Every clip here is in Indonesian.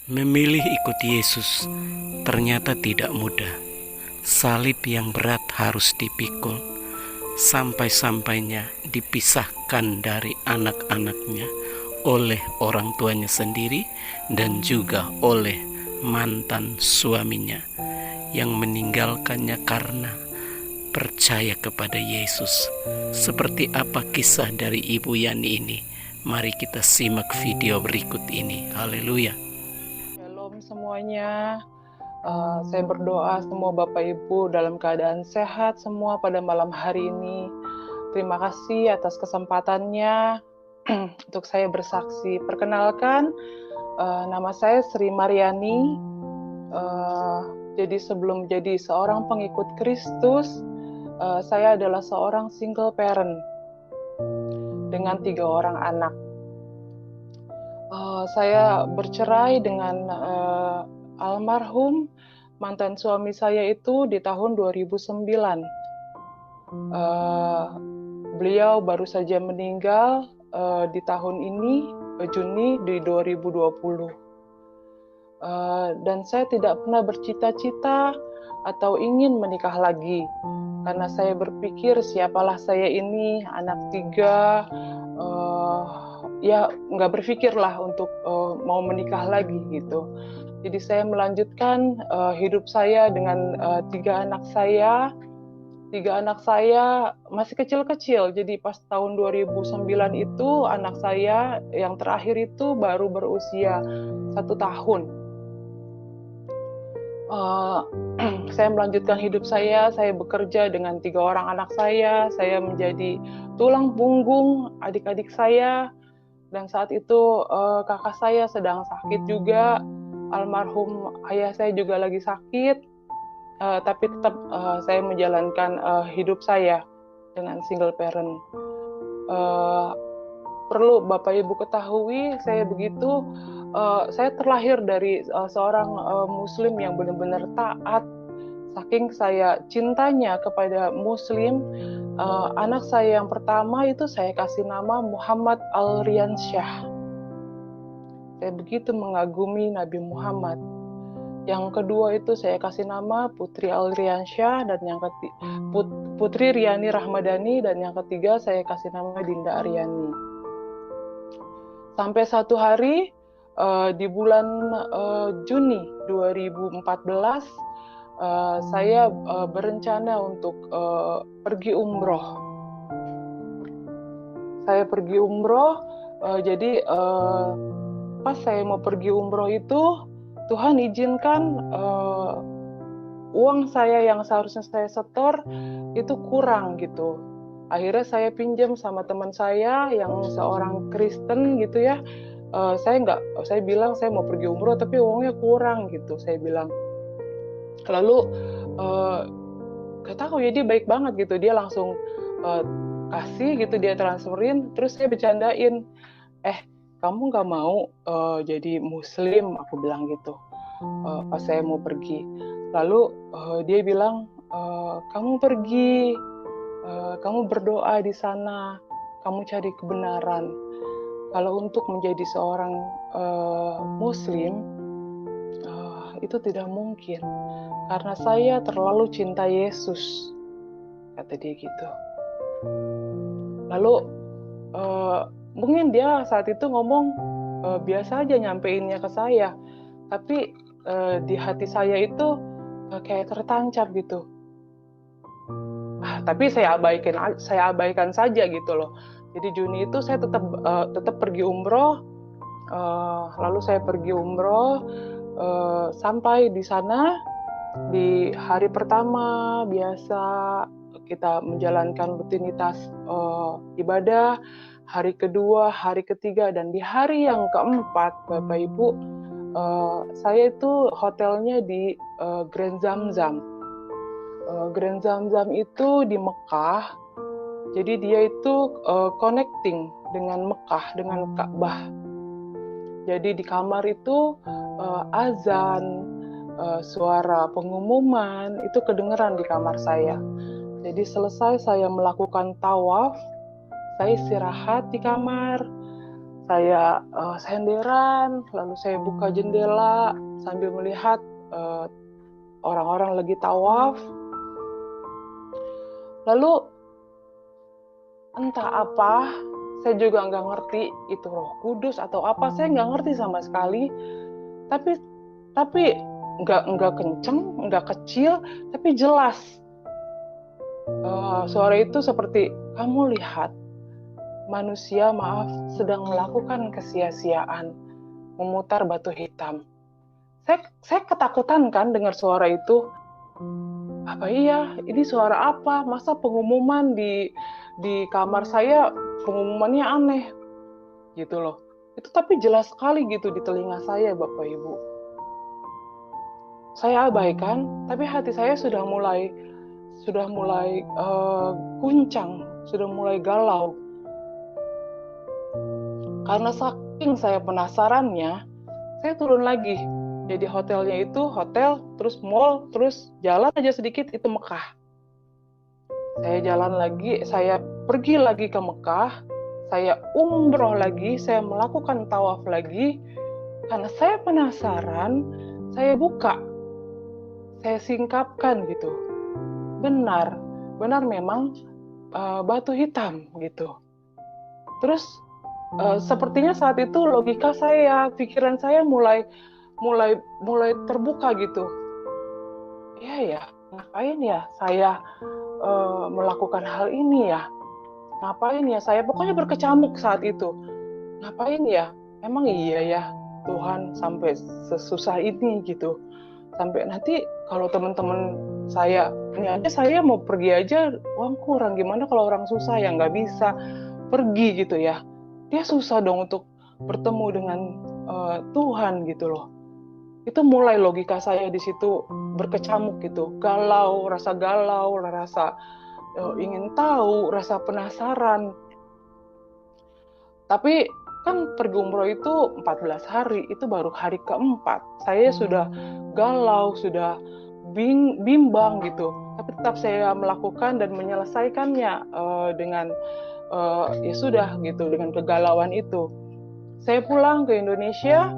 Memilih ikut Yesus ternyata tidak mudah. Salib yang berat harus dipikul, sampai-sampainya dipisahkan dari anak-anaknya oleh orang tuanya sendiri dan juga oleh mantan suaminya yang meninggalkannya karena percaya kepada Yesus. Seperti apa kisah dari Ibu Yani ini? Mari kita simak video berikut ini. Haleluya. Shalom semuanya. Saya berdoa semua Bapak Ibu dalam keadaan sehat semua pada malam hari ini. Terima kasih atas kesempatannya untuk saya bersaksi. Perkenalkan, nama saya Sri Mariani. Jadi sebelum jadi seorang pengikut Kristus, saya adalah seorang single parent dengan 3 orang anak. Saya bercerai dengan almarhum mantan suami saya itu di tahun 2009. Beliau baru saja meninggal di tahun ini, Juni di 2020. Dan saya tidak pernah bercita-cita atau ingin menikah lagi, karena saya berpikir siapalah saya ini, anak 3, ya nggak berpikirlah untuk mau menikah lagi gitu. Jadi saya melanjutkan hidup saya dengan 3 anak saya. 3 anak saya masih kecil-kecil, jadi pas tahun 2009 itu anak saya yang terakhir itu baru berusia 1 tahun. Saya melanjutkan hidup saya bekerja dengan 3 orang anak saya menjadi tulang punggung adik-adik saya. Dan saat itu kakak saya sedang sakit juga, almarhum ayah saya juga lagi sakit, tapi tetap saya menjalankan hidup saya dengan single parent. Perlu Bapak Ibu ketahui, saya begitu, saya terlahir dari seorang Muslim yang benar-benar taat. Saking saya cintanya kepada Muslim, anak saya yang pertama itu saya kasih nama Muhammad Al-Riansyah. Saya begitu mengagumi Nabi Muhammad. Yang kedua itu saya kasih nama Putri Al-Riansyah, dan yang Putri Riani Rahmadani, dan yang ketiga saya kasih nama Dinda Aryani. Sampai satu hari di bulan Juni 2014, saya berencana untuk pergi umroh. Saya pergi umroh, jadi pas saya mau pergi umroh itu, Tuhan izinkan uang saya yang seharusnya saya setor itu kurang gitu. Akhirnya saya pinjam sama teman saya yang seorang Kristen gitu ya. Saya bilang saya mau pergi umroh tapi uangnya kurang gitu, saya bilang. Lalu gak tahu ya, dia baik banget gitu, dia langsung kasih gitu, dia transferin. Terus saya bercandain, kamu gak mau jadi Muslim, aku bilang gitu pas saya mau pergi. Lalu dia bilang, kamu pergi, kamu berdoa di sana, kamu cari kebenaran. Kalau untuk menjadi seorang Muslim itu tidak mungkin, karena saya terlalu cinta Yesus, kata dia gitu. Lalu mungkin dia saat itu ngomong biasa aja nyampein-nya ke saya, tapi di hati saya itu kayak tertancap gitu. Tapi saya abaikan saja gitu loh. Jadi Juni itu saya tetap pergi umroh. Lalu saya pergi umroh, sampai di sana di hari pertama biasa kita menjalankan rutinitas ibadah, hari kedua, hari ketiga, dan di hari yang keempat, Bapak Ibu, saya itu hotelnya di Grand Zamzam. Grand Zamzam itu di Mekah, jadi dia itu connecting dengan Mekah, dengan Ka'bah. Jadi di kamar itu azan, suara pengumuman itu kedengeran di kamar saya. Jadi selesai saya melakukan tawaf, saya istirahat di kamar. Saya senderan, lalu saya buka jendela sambil melihat orang-orang lagi tawaf. Lalu entah apa, saya juga nggak ngerti itu Roh Kudus atau apa, saya nggak ngerti sama sekali. Tapi nggak kenceng, nggak kecil, tapi jelas. Suara itu seperti, kamu lihat, manusia sedang melakukan kesia-siaan, memutar batu hitam. Saya ketakutan kan dengar suara itu. Apa iya? Ini suara apa? Masa pengumuman di kamar saya pengumumannya aneh, gitu loh. Itu tapi jelas sekali gitu di telinga saya, Bapak Ibu. Saya abaikan, tapi hati saya sudah mulai guncang, sudah mulai galau. Karena saking saya penasarannya, saya turun lagi. Jadi hotelnya itu hotel, terus mall, terus jalan aja sedikit itu Mekah. Saya jalan lagi, saya pergi lagi ke Mekah, saya umroh lagi, saya melakukan tawaf lagi. Karena saya penasaran, saya buka, saya singkapkan gitu. Benar memang batu hitam gitu. Terus sepertinya saat itu logika saya, pikiran saya mulai terbuka gitu. Ya, ngapain ya saya melakukan hal ini ya? Ngapain ya saya? Pokoknya berkecamuk saat itu. Ngapain ya? Emang iya ya Tuhan sampai sesusah ini gitu. Sampai nanti kalau teman-teman saya, ini aja saya mau pergi aja uang kurang, gimana kalau orang susah yang nggak bisa pergi gitu ya. Dia susah dong untuk bertemu dengan Tuhan gitu loh. Itu mulai logika saya di situ berkecamuk gitu, rasa galau, rasa ingin tahu, rasa penasaran. Tapi kan pergi umroh itu 14 hari, itu baru hari keempat. Saya sudah galau, sudah bimbang gitu. Tapi tetap saya melakukan dan menyelesaikannya dengan ya sudah gitu, dengan kegalauan itu. Saya pulang ke Indonesia,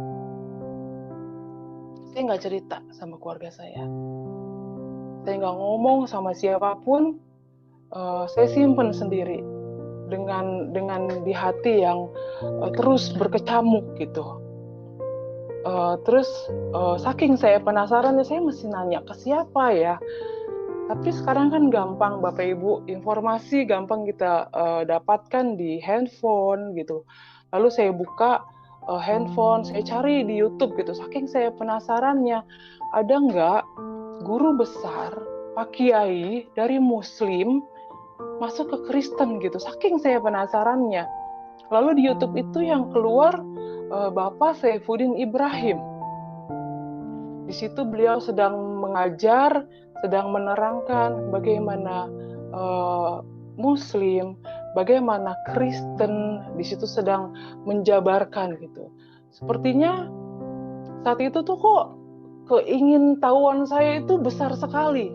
saya nggak cerita sama keluarga saya. Saya nggak ngomong sama siapapun, saya simpen sendiri dengan di hati yang terus berkecamuk gitu. Terus saking saya penasaran, saya mesti nanya ke siapa ya. Tapi sekarang kan gampang Bapak Ibu, informasi gampang kita dapatkan di handphone gitu. Lalu saya buka handphone, saya cari di YouTube gitu. Saking saya penasarannya, ada nggak guru besar, Pak Kiai dari Muslim masuk ke Kristen gitu. Saking saya penasarannya. Lalu di YouTube itu yang keluar Bapak Saifuddin Ibrahim. Di situ beliau sedang mengajar, sedang menerangkan bagaimana Muslim, bagaimana Kristen, di situ sedang menjabarkan gitu. Sepertinya saat itu tuh kok keingintahuan saya itu besar sekali.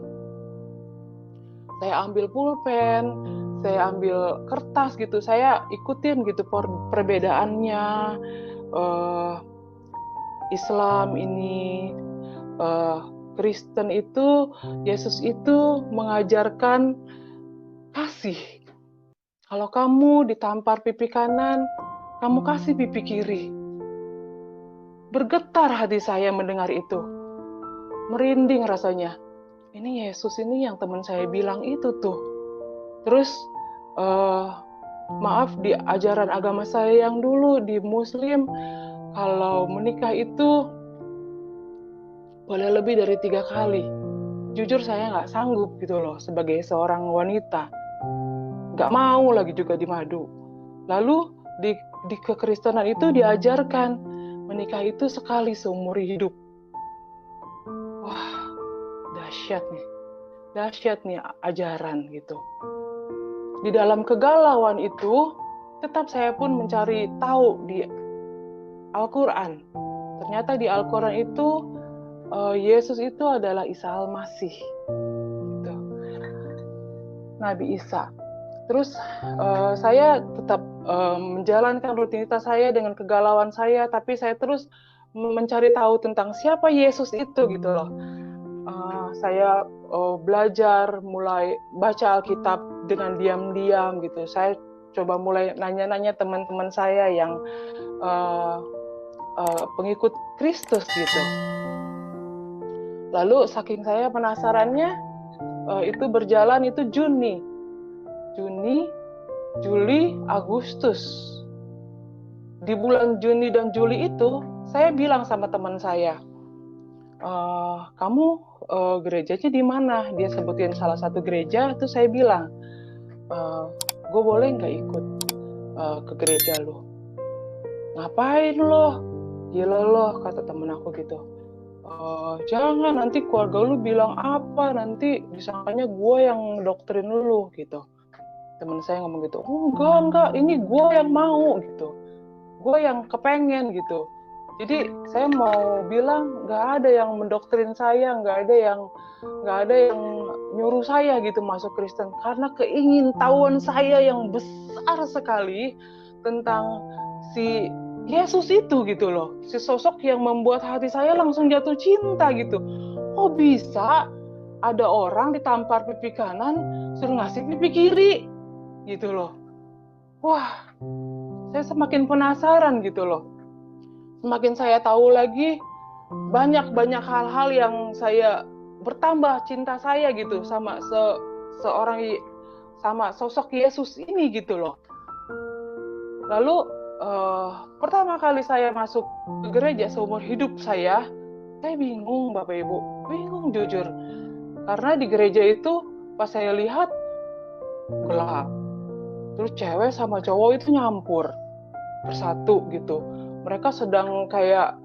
Saya ambil pulpen, saya ambil kertas gitu, saya ikutin gitu perbedaannya. Islam ini, Kristen itu, Yesus itu mengajarkan kasih. Kalau kamu ditampar pipi kanan, kamu kasih pipi kiri. Bergetar hati saya mendengar itu. Merinding rasanya. Ini Yesus ini yang teman saya bilang itu tuh. Terus, maaf di ajaran agama saya yang dulu di Muslim, kalau menikah itu boleh lebih dari 3 kali. Jujur saya nggak sanggup gitu loh sebagai seorang wanita. Nggak mau lagi juga dimadu. Lalu di kekristenan itu diajarkan menikah itu sekali seumur hidup. Wah, dahsyat nih ajaran gitu. Di dalam kegalauan itu, tetap saya pun mencari tahu di Al-Quran. Ternyata di Al-Quran itu Yesus itu adalah Isa Al-Masih. Gitu. Nabi Isa. Terus saya tetap menjalankan rutinitas saya dengan kegalauan saya, tapi saya terus mencari tahu tentang siapa Yesus itu gitu loh. Saya belajar, mulai baca Alkitab dengan diam-diam gitu. Saya coba mulai nanya-nanya teman-teman saya yang pengikut Kristus gitu. Lalu saking saya penasarannya, itu berjalan itu Juni, Juli, Agustus. Di bulan Juni dan Juli itu, saya bilang sama teman saya, kamu gerejanya di mana? Dia sebutin salah satu gereja, itu saya bilang, gue boleh nggak ikut ke gereja lo? Ngapain lo? Gila lo, kata temen aku gitu. Jangan, nanti keluarga lu bilang apa, nanti disangkanya gue yang doktrin lu gitu. Temen saya ngomong gitu, enggak, ini gue yang mau gitu, gue yang kepengen gitu. Jadi saya mau bilang nggak ada yang mendoktrin saya, nggak ada yang nyuruh saya gitu masuk Kristen, karena keingintahuan saya yang besar sekali tentang si Yesus itu gitu loh, si sosok yang membuat hati saya langsung jatuh cinta gitu. Oh bisa ada orang ditampar pipi kanan suruh ngasih pipi kiri gitu loh. Wah, saya semakin penasaran gitu loh. Semakin saya tahu lagi, banyak hal-hal yang saya bertambah cinta saya gitu sama sama sosok Yesus ini gitu loh. Lalu pertama kali saya masuk ke gereja seumur hidup saya bingung Bapak Ibu, bingung jujur. Karena di gereja itu pas saya lihat gelap. Terus cewek sama cowok itu nyampur bersatu gitu. Mereka sedang kayak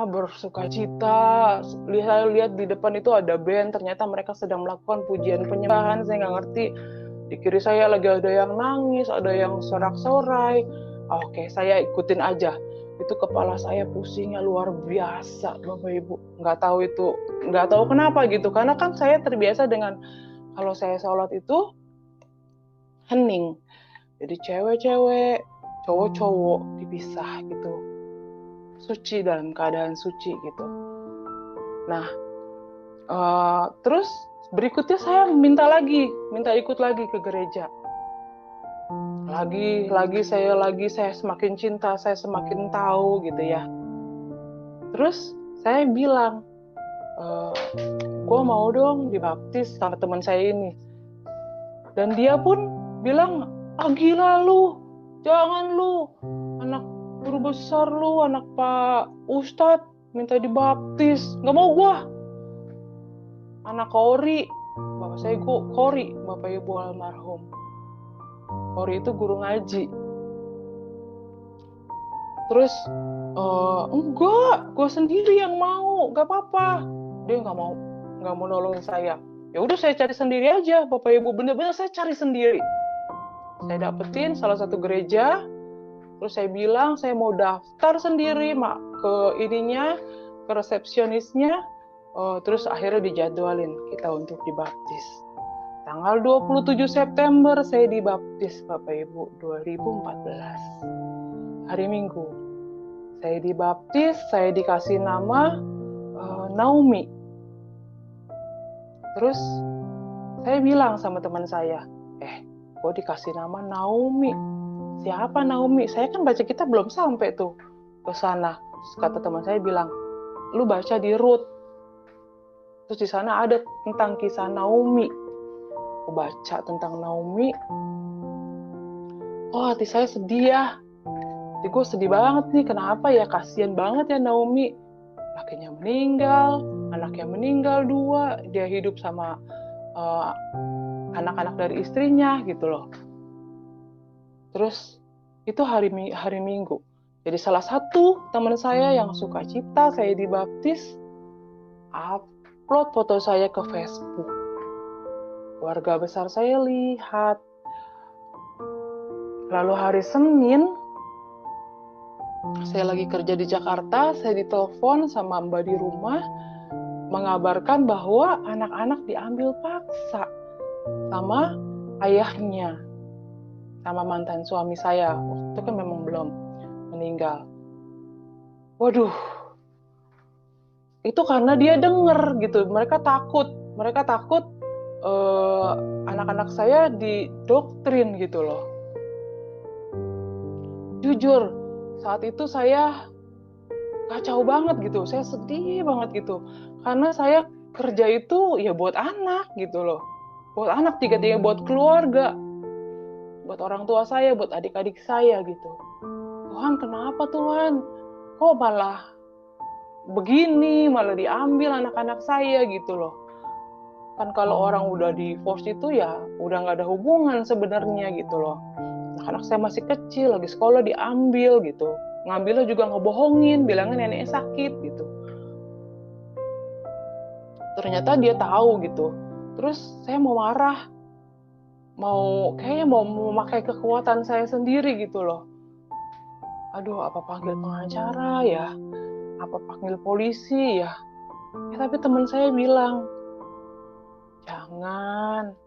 bersukacita. Lihat di depan itu ada band, ternyata mereka sedang melakukan pujian penyembahan. Saya nggak ngerti. Di kiri saya lagi ada yang nangis, ada yang sorak-sorai. Oke, saya ikutin aja. Itu kepala saya pusingnya luar biasa, Bapak Ibu. Nggak tahu kenapa gitu. Karena kan saya terbiasa dengan kalau saya sholat itu hening. Jadi cewek-cewek, cowok-cowok dipisah gitu. Suci dalam keadaan suci gitu. Nah, terus berikutnya saya minta ikut lagi ke gereja. Lagi saya semakin cinta, saya semakin tahu gitu ya. Terus saya bilang, gue mau dong dibaptis sama teman saya ini. Dan dia pun bilang, gila lu, jangan lu, anak guru besar lu, anak Pak Ustadz minta dibaptis, nggak mau gua. Anak Kori, bapak saya Kori, bapak ibu almarhum. Kori itu guru ngaji. Terus enggak, gue sendiri yang mau, nggak apa-apa. Dia nggak mau nolongin saya. Ya udah saya cari sendiri aja, bapak ibu, bener-bener saya cari sendiri. Saya dapetin salah satu gereja, terus saya bilang saya mau daftar sendiri ke resepsionisnya, terus akhirnya dijadwalin kita untuk dibaptis. Tanggal 27 September saya dibaptis Bapak Ibu 2014. Hari Minggu. Saya dibaptis, saya dikasih nama Naomi. Terus saya bilang sama teman saya, kok dikasih nama Naomi? Siapa Naomi? Saya kan baca kitab belum sampai tuh ke sana. Kata teman saya bilang, lu baca di Rut. Terus di sana ada tentang kisah Naomi. Aku baca tentang Naomi. Oh, hati saya sedih ya. Jadi gue sedih banget nih. Kenapa ya? Kasian banget ya Naomi. Lakinya meninggal, anaknya meninggal 2. Dia hidup sama anak-anak dari istrinya gitu loh. Terus itu hari Minggu. Jadi salah satu teman saya yang suka cita saya dibaptis upload foto saya ke Facebook. Keluarga besar saya lihat. Lalu hari Senin saya lagi kerja di Jakarta, saya ditelepon sama mbak di rumah mengabarkan bahwa anak-anak diambil paksa sama ayahnya. sama mantan suami saya. Waktu itu kan memang belum meninggal. Waduh, itu karena dia denger gitu. Mereka takut anak-anak saya didoktrin gitu loh. Jujur, saat itu saya kacau banget gitu, saya sedih banget gitu. Karena saya kerja itu ya buat anak gitu loh. Buat anak, tiga-tiga, buat keluarga. Buat orang tua saya, buat adik-adik saya gitu. Tuhan, kenapa Tuhan? Kok malah begini, malah diambil anak-anak saya gitu loh. Kan kalau orang udah divorce itu ya udah nggak ada hubungan sebenarnya gitu loh. Anak-anak saya masih kecil, lagi sekolah diambil gitu. Ngambilnya juga ngebohongin, bilangnya neneknya sakit gitu. Ternyata dia tahu gitu. Terus saya mau marah, kayaknya mau memakai kekuatan saya sendiri gitu loh. Aduh, apa panggil pengacara ya? Apa panggil polisi ya? Tapi teman saya bilang, jangan,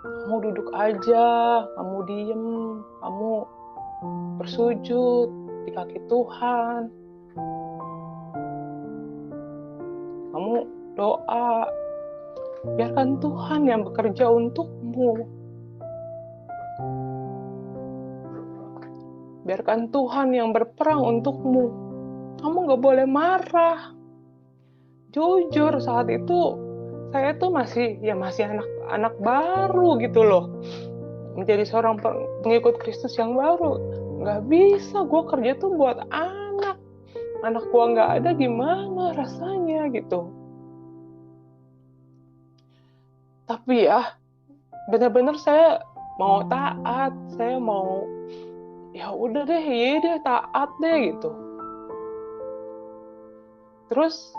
kamu duduk aja, kamu diem, kamu bersujud di kaki Tuhan, kamu doa, biarkan Tuhan yang bekerja untukmu, biarkan Tuhan yang berperang untukmu, kamu gak boleh marah. Jujur, saat itu saya tuh masih anak baru gitu loh, menjadi seorang pengikut Kristus yang baru. Nggak bisa, gue kerja tuh buat anak gue nggak ada, gimana rasanya gitu. Tapi ya benar-benar saya mau taat, saya mau ya udah deh, iya deh, taat deh gitu. Terus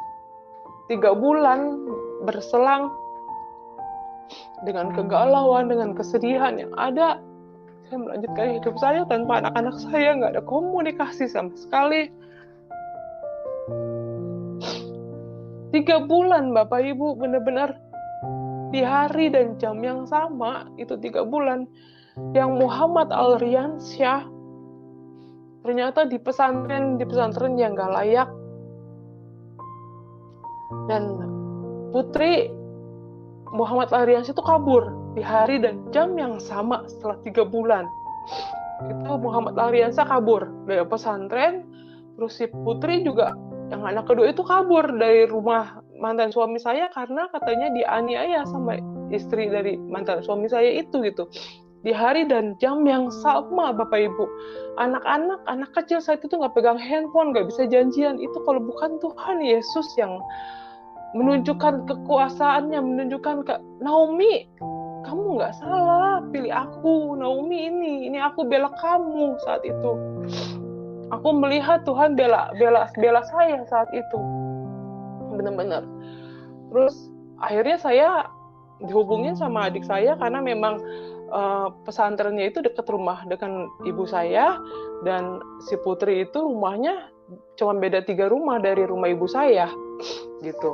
3 bulan berselang, dengan kegalauan, dengan kesedihan yang ada, saya melanjutkan hidup saya tanpa anak-anak saya, nggak ada komunikasi sama sekali. 3 bulan Bapak Ibu, benar-benar di hari dan jam yang sama, itu 3 bulan, yang Muhammad Alriansyah ternyata di pesantren yang gak layak, dan putri Muhammad Alriansyah itu kabur di hari dan jam yang sama setelah 3 bulan. Itu Muhammad Alriansyah kabur dari pesantren, terus si putri juga, yang anak kedua itu kabur dari rumah mantan suami saya karena katanya dianiaya sama istri dari mantan suami saya itu gitu. Di hari dan jam yang sama Bapak Ibu. Anak kecil saat itu nggak pegang handphone, nggak bisa janjian. Itu kalau bukan Tuhan Yesus yang menunjukkan kekuasaannya, menunjukkan ke Naomi, kamu nggak salah, pilih aku, Naomi, ini aku bela kamu saat itu. Aku melihat Tuhan bela saya saat itu, benar-benar. Terus akhirnya saya dihubungin sama adik saya karena memang pesantrennya itu dekat rumah dengan ibu saya, dan si putri itu rumahnya cuma beda 3 rumah dari rumah ibu saya gitu.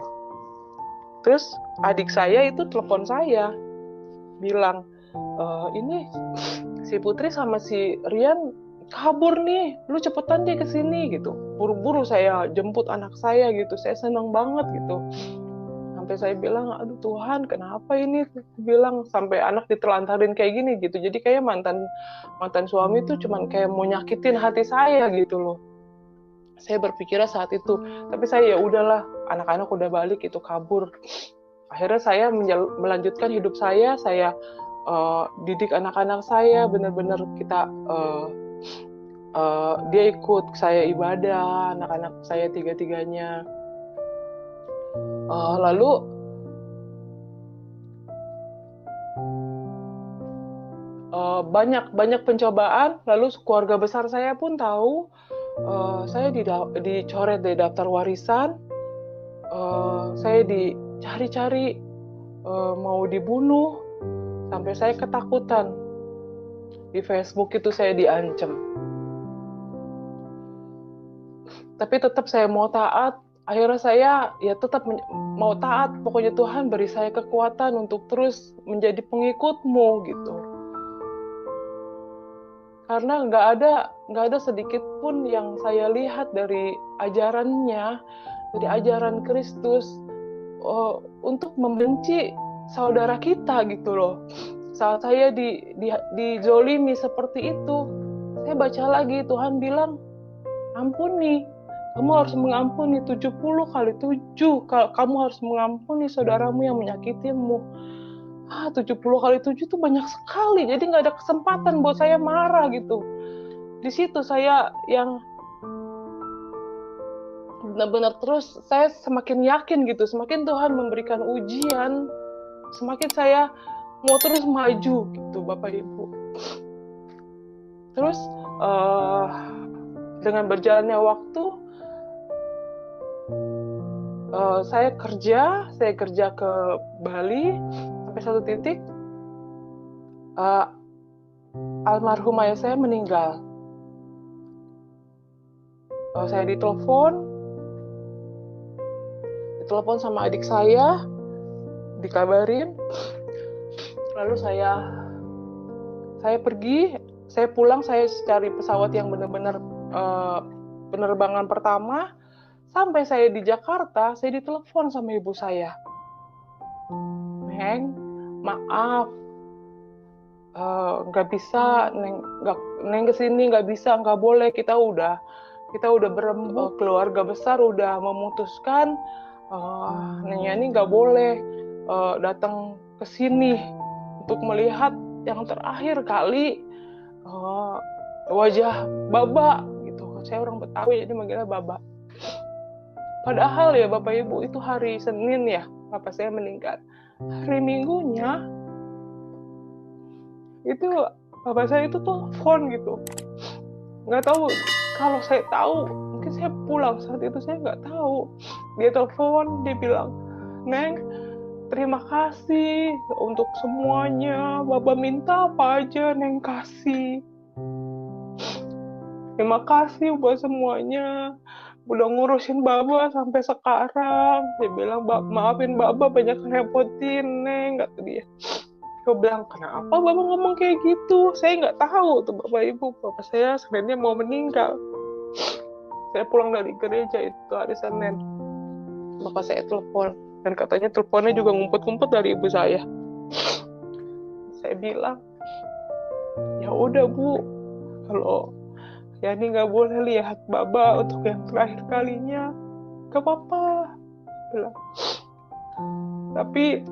Terus adik saya itu telepon saya bilang, ini si putri sama si Rian kabur nih, lu cepetan deh kesini gitu. Buru-buru saya jemput anak saya gitu, saya senang banget gitu. Sampai saya bilang, aduh Tuhan, kenapa ini? Aku bilang, sampai anak ditelantarin kayak gini gitu. Jadi kayak mantan suami itu cuman kayak mau nyakitin hati saya gitu loh. Saya berpikirnya saat itu, tapi saya ya udahlah, anak-anak udah balik, itu kabur. Akhirnya saya melanjutkan hidup saya didik anak-anak saya, benar-benar kita dia ikut saya ibadah, anak-anak saya tiga-tiganya. Lalu banyak pencobaan, lalu keluarga besar saya pun tahu saya dicoret dari daftar warisan, saya dicari-cari mau dibunuh, sampai saya ketakutan. Di Facebook itu saya diancam. Tapi tetap saya mau taat. Akhirnya saya ya tetap mau taat. Pokoknya Tuhan beri saya kekuatan untuk terus menjadi pengikut-Mu gitu. karena nggak ada sedikit pun yang saya lihat dari ajarannya, dari ajaran Kristus untuk membenci saudara kita gitu loh. Saat saya dijolimi seperti itu, saya baca lagi, Tuhan bilang, ampuni. Kamu harus mengampuni 70 kali 7. Kamu harus mengampuni saudaramu yang menyakitimu. 70 kali 7 itu banyak sekali. Jadi nggak ada kesempatan buat saya marah gitu. Di situ saya yang benar-benar terus saya semakin yakin gitu. Semakin Tuhan memberikan ujian, semakin saya mau terus maju gitu, Bapak Ibu. Terus dengan berjalannya waktu, saya kerja ke Bali sampai satu titik almarhum ayah saya meninggal. Saya ditelepon sama adik saya, dikabarin, lalu saya pergi, saya pulang, saya cari pesawat yang benar-benar penerbangan pertama. Sampai saya di Jakarta, saya ditelepon sama ibu saya. Neng, maaf, nggak bisa, Neng kesini nggak bisa, nggak boleh. Kita udah keluarga besar udah memutuskan, Neng Yani nggak boleh datang ke sini untuk melihat yang terakhir kali wajah Baba gitu. Saya orang Betawi jadi manggilnya Baba. Padahal ya Bapak Ibu, itu hari Senin ya, Bapak saya meninggal. Hari Minggunya, itu Bapak saya itu telepon gitu. Nggak tahu, kalau saya tahu, mungkin saya pulang saat itu, saya nggak tahu. Dia telepon, dia bilang, Neng, terima kasih untuk semuanya. Bapak minta apa aja, Neng kasih. Terima kasih buat semuanya. Udah ngurusin Baba sampai sekarang. Dia bilang, maafin Baba banyak ngerepotin, Neng, kata dia. Gue bilang, kenapa Baba ngomong kayak gitu? Saya nggak tahu tuh Bapak Ibu. Bapak saya sebenarnya mau meninggal. Saya pulang dari gereja itu hari Senin. Bapak saya telepon. Dan katanya teleponnya juga ngumpet-ngumpet dari ibu saya. Saya bilang, ya udah Bu, kalau Yani nggak boleh lihat Baba untuk yang terakhir kalinya, gak apa-apa, bilang. Tapi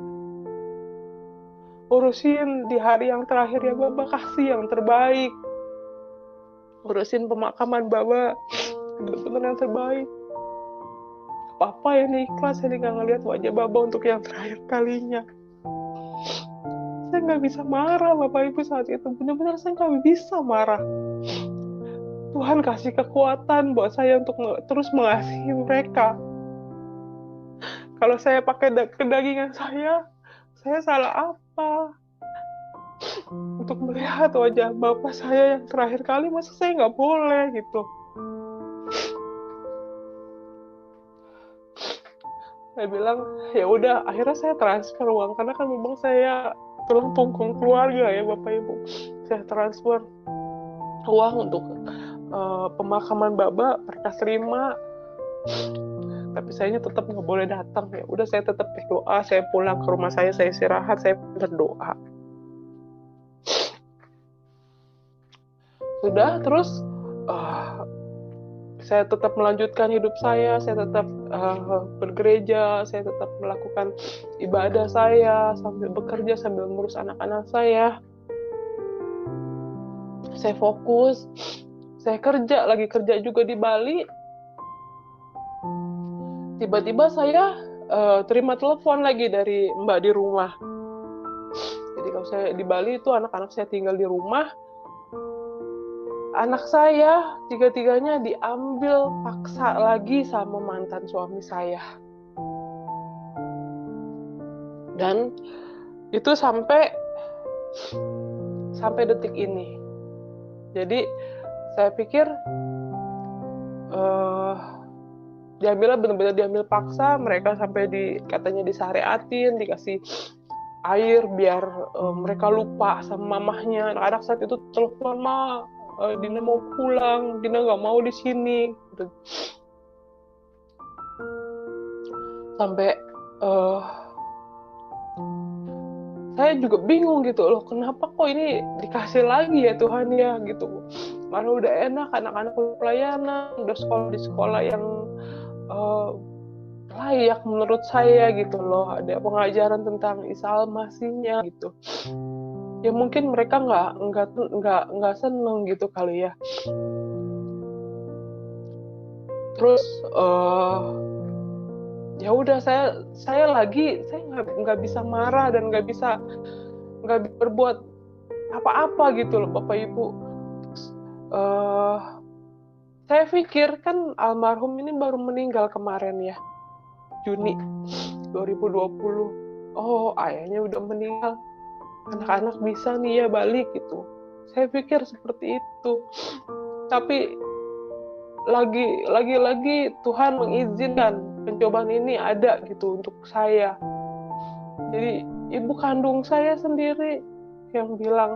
urusin di hari yang terakhir ya Baba, kasih yang terbaik. Urusin pemakaman Baba, benar-benar yang terbaik. Apa ya nih, ikhlas ini nggak ngeliat wajah Baba untuk yang terakhir kalinya. Saya nggak bisa marah Bapak Ibu saat itu, benar-benar saya nggak bisa marah. Tuhan kasih kekuatan buat saya untuk terus mengasihi mereka. Kalau saya pakai kedagingan saya salah apa? Untuk melihat wajah Bapak saya yang terakhir kali, masa saya nggak boleh gitu? Saya bilang, ya udah, akhirnya saya transfer uang, karena kan memang saya tulang punggung keluarga ya Bapak Ibu. Saya transfer uang untuk pemakaman Baba, mereka terima. Tapi saya tetap nggak boleh datang. Ya udah, saya tetap berdoa. Saya pulang ke rumah saya istirahat, saya berdoa. Sudah, terus saya tetap melanjutkan hidup saya tetap bergereja, saya tetap melakukan ibadah saya sambil bekerja, sambil ngurus anak-anak saya. Saya fokus, saya kerja juga di Bali. Tiba-tiba saya terima telepon lagi dari Mbak di rumah. Jadi kalau saya di Bali itu anak-anak saya tinggal di rumah. Anak saya tiga-tiganya diambil paksa lagi sama mantan suami saya. Dan itu sampai detik ini. Jadi saya pikir diambilnya benar-benar diambil paksa, mereka sampai katanya disyariatin, dikasih air biar mereka lupa sama mamahnya. Anak-anak saat itu telepon, Ma, Dina mau pulang, Dina nggak mau di sini gitu. Sampai saya juga bingung gitu loh, kenapa kok ini dikasih lagi ya Tuhan ya gitu. Mana udah enak, anak-anak pelayanan, udah sekolah di sekolah yang layak menurut saya gitu loh, ada pengajaran tentang Isa Al-Masihnya gitu. Ya mungkin mereka nggak seneng gitu kali ya. Terus ya udah saya nggak bisa marah dan nggak bisa berbuat apa-apa gitu loh Bapak Ibu. Saya pikir kan almarhum ini baru meninggal kemarin ya, Juni 2020. Oh, ayahnya udah meninggal, anak-anak bisa nih ya balik gitu. Saya pikir seperti itu. Tapi lagi Tuhan mengizinkan pencobaan ini ada gitu untuk saya. Jadi ibu kandung saya sendiri yang bilang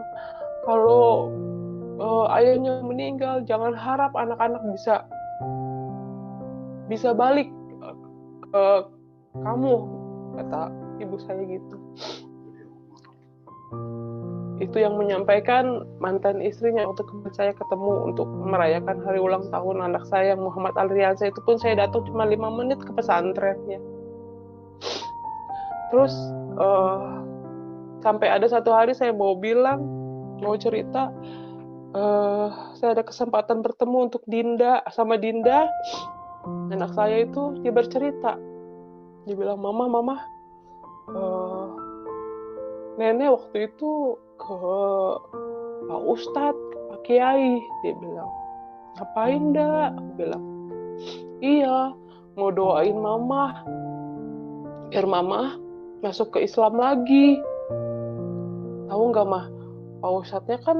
kalau ayahnya meninggal, jangan harap anak-anak bisa balik ke kamu, kata ibu saya gitu. Itu yang menyampaikan mantan istrinya waktu saya ketemu untuk merayakan hari ulang tahun anak saya Muhammad Alriansa. Itu pun saya datang cuma 5 menit ke pesantrennya. Terus sampai ada satu hari saya mau cerita, saya ada kesempatan bertemu untuk Dinda anak saya itu. Dia bercerita, dia bilang, mama nenek waktu itu ke Pak Ustadz, ke Pak Kiai. Dia bilang, ngapain dah? Aku bilang, iya, mau doain mama biar mama masuk ke Islam lagi. Tahu nggak mah, Pak Ustadznya kan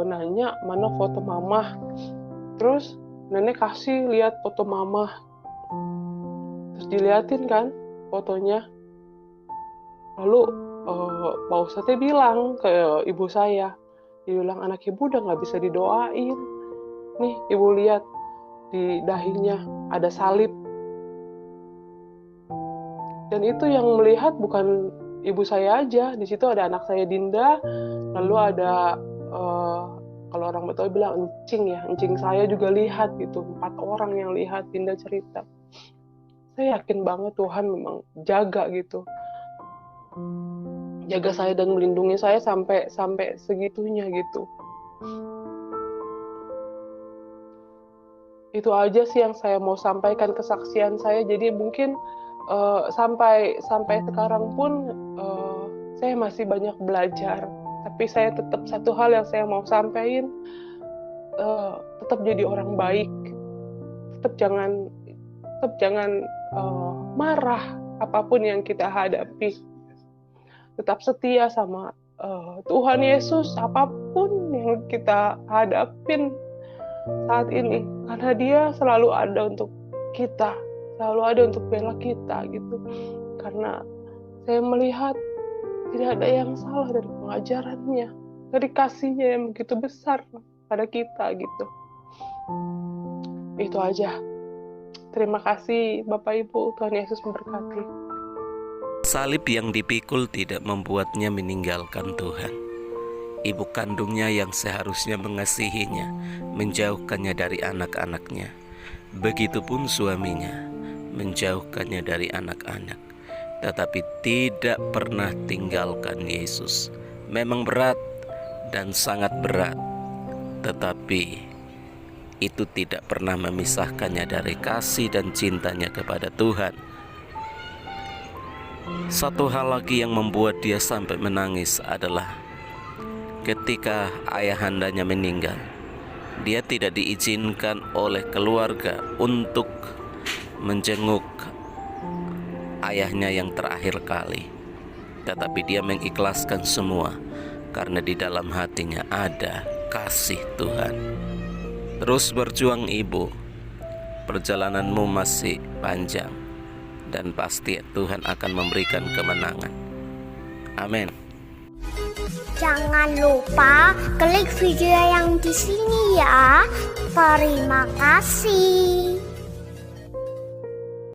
nanya mana foto mama. Terus nenek kasih lihat foto mama. Terus diliatin kan fotonya. Lalu Pak Ustadznya bilang ke ibu saya, dia bilang, anak ibu udah nggak bisa didoain. Nih ibu lihat di dahinya ada salib. Dan itu yang melihat bukan ibu saya aja, di situ ada anak saya Dinda, lalu ada kalau orang Betawi bilang encing saya juga lihat gitu, 4 orang yang lihat. Dinda cerita. Saya yakin banget Tuhan memang jaga gitu. Jaga saya dan melindungi saya sampai segitunya gitu. Itu aja sih yang saya mau sampaikan, kesaksian saya. Jadi mungkin sampai sekarang pun saya masih banyak belajar. Tapi saya tetap satu hal yang saya mau sampaikan, tetap jadi orang baik. Tetap jangan marah apapun yang kita hadapi. Tetap setia sama Tuhan Yesus apapun yang kita hadapin saat ini, karena Dia selalu ada untuk kita, selalu ada untuk bela kita gitu. Karena saya melihat tidak ada yang salah dari pengajarannya, dari kasihnya yang begitu besar pada kita gitu. Itu aja. Terima kasih Bapak Ibu, Tuhan Yesus memberkati. Salib yang dipikul tidak membuatnya meninggalkan Tuhan. Ibu kandungnya yang seharusnya mengasihinya menjauhkannya dari anak-anaknya. Begitupun suaminya menjauhkannya dari anak-anak, tetapi tidak pernah tinggalkan Yesus. Memang berat dan sangat berat, tetapi itu tidak pernah memisahkannya dari kasih dan cintanya kepada Tuhan. Satu hal lagi yang membuat dia sampai menangis adalah ketika ayahandanya meninggal, dia tidak diizinkan oleh keluarga untuk menjenguk ayahnya yang terakhir kali. Tetapi dia mengikhlaskan semua karena di dalam hatinya ada kasih Tuhan. Terus berjuang ibu, perjalananmu masih panjang dan pasti Tuhan akan memberikan kemenangan. Amin. Jangan lupa klik video yang di sini ya. Terima kasih.